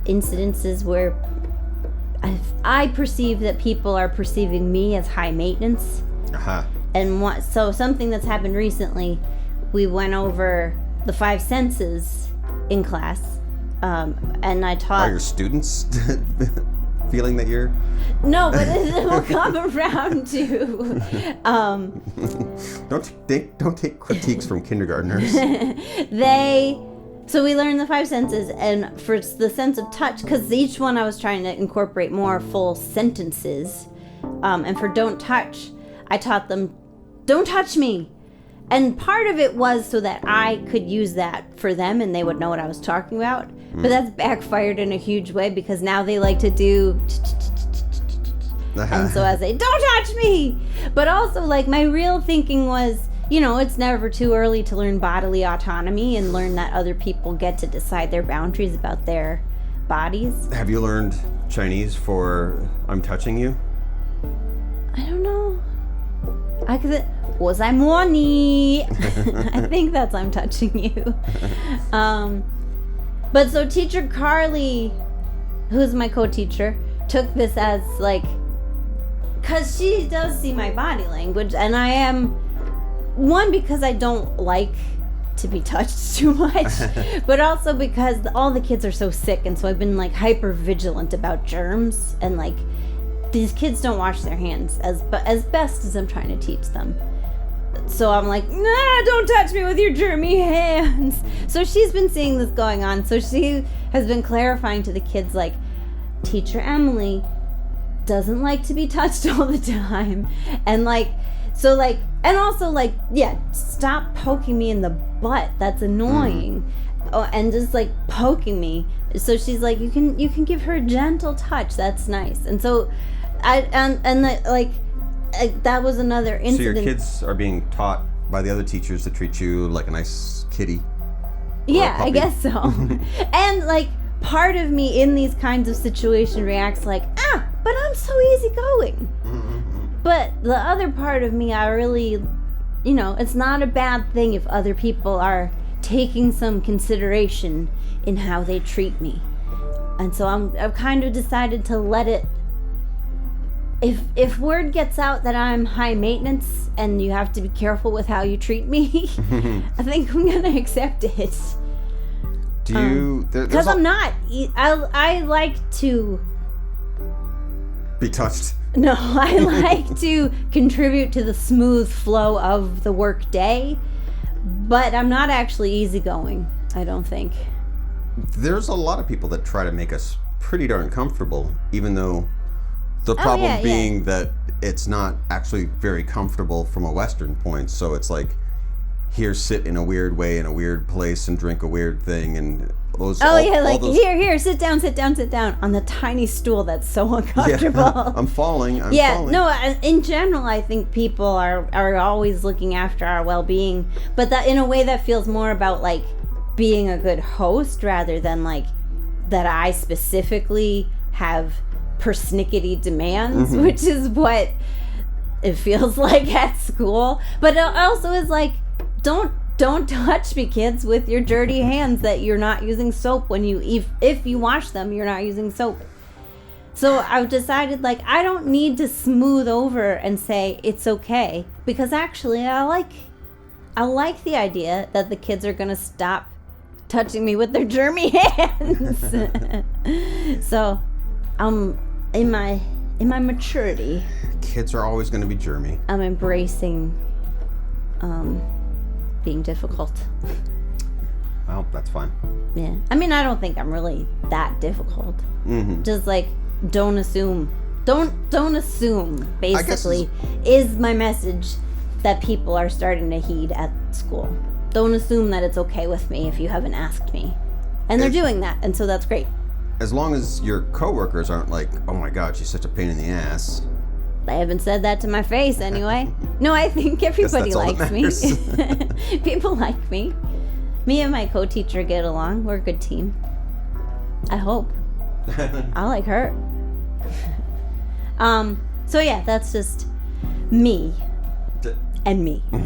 incidences where I perceive that people are perceiving me as high maintenance. Uh-huh. And so something that's happened recently, we went over the 5 senses in class, and I taught... Are your students feeling that you're... No, but it will come around to... Don't take critiques from kindergartners. So we learned the 5 senses, and for the sense of touch, because each one I was trying to incorporate more full sentences, and for don't touch, I taught them, don't touch me. And part of it was so that I could use that for them and they would know what I was talking about. But that's backfired in a huge way because now they like to do... And so I say, don't touch me! But also, like, my real thinking was, you know, it's never too early to learn bodily autonomy and learn that other people get to decide their boundaries about their bodies. Have you learned Chinese for I'm touching you? I don't know. I could... Was I money? I think that's I'm touching you. But so teacher Carly, who's my co-teacher, took this as like, because she does see my body language, and I am, one, because I don't like to be touched too much, but also because all the kids are so sick, and so I've been like hyper vigilant about germs, and like these kids don't wash their hands as best as I'm trying to teach them. So I'm like, nah, don't touch me with your germy hands. So she's been seeing this going on. So she has been clarifying to the kids, like, Teacher Emily doesn't like to be touched all the time. And like, so like, and also like, yeah, stop poking me in the butt. That's annoying. Oh, and just like poking me. So she's like, you can give her a gentle touch. That's nice. And so that was another incident. So your kids are being taught by the other teachers to treat you like a nice kitty? Yeah, I guess so. And like part of me in these kinds of situations reacts like, but I'm so easygoing. But the other part of me, I really, you know, it's not a bad thing if other people are taking some consideration in how they treat me. And so I've kind of decided to let it. If word gets out that I'm high maintenance and you have to be careful with how you treat me, I think I'm gonna accept it. Do you? Because I'm not. I like to be touched. No, I like to contribute to the smooth flow of the work day, but I'm not actually easygoing, I don't think. There's a lot of people that try to make us pretty darn comfortable, even though the problem being that it's not actually very comfortable from a Western point. So it's like, here, sit in a weird way in a weird place and drink a weird thing, and those. Here, sit down on the tiny stool that's so uncomfortable. Yeah, I'm falling. No, in general, I think people are always looking after our well-being, but that in a way that feels more about like being a good host rather than like that I specifically have persnickety demands, which is what it feels like at school. But it also is like, don't touch me, kids, with your dirty hands that you're not using soap when if you wash them, you're not using soap. So I've decided, like, I don't need to smooth over and say it's okay, because actually I like the idea that the kids are gonna stop touching me with their germy hands. So in my maturity, kids are always going to be germy. I'm embracing being difficult. Well, that's fine. Yeah, I mean, I don't think I'm really that difficult. Just like, don't assume, basically, is my message that people are starting to heed at school. Don't assume that it's okay with me if you haven't asked me, and they're doing that, and so that's great. As long as your coworkers aren't like, oh my god, she's such a pain in the ass. They haven't said that to my face anyway. No, I think everybody likes me. People like me. Me and my co-teacher get along. We're a good team. I hope. I like her. So yeah, that's just me. And me. But